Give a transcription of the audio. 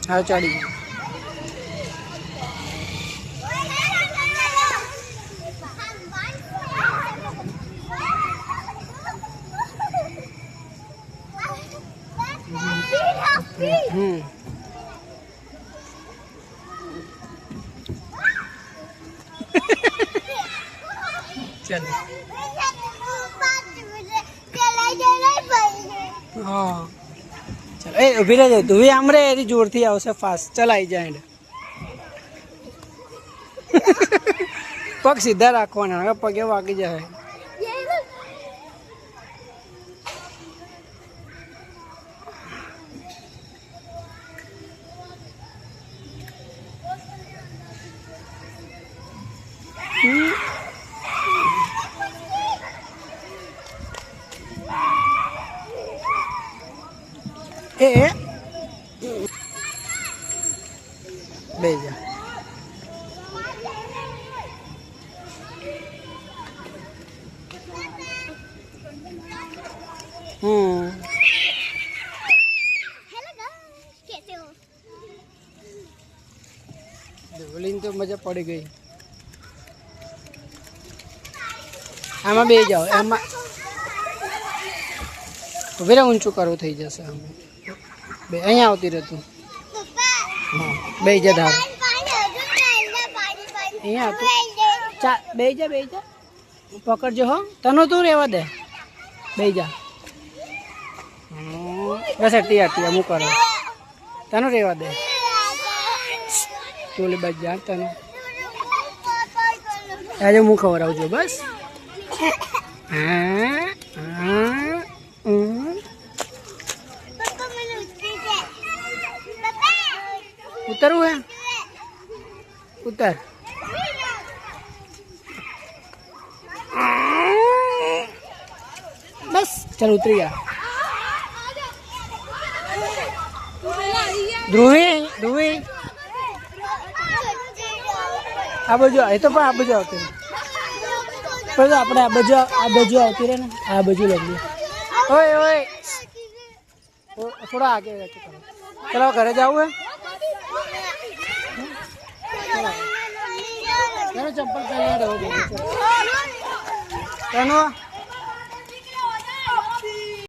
हाँ चढ़ी चल हाँ चल ए उभी रह तू भी आम रे एरी जोर थी आवशे फास्ट चल आई जाए पग सीधा राखवाना पगे वागी जाए ए बेजा देवलीन तो मजा पड़ी गई आमा बे जाओ आमा वेरा ऊंचू करो थई जैसे हम बे अहीं आवती रह तू हाँ बे जा धार अहीं तू चा बे जा पकड़ जो हो तनो तू रेवा दे बे जा बस हटी अमु करो तनो रेवा दे तोले बच जा तनो आज मुँह खवरावजो बस उतरू है उतर बस चल उतरी जा ध्रुवी ध्रुवी आ बाजू ए तो आ बाजू आवती पर अपने आ बाजू आवती रहे ना आ बाजू लगी ओए ओए थोड़ा आगे चलो घरे जाऊ है चप्पल पहले रहोगे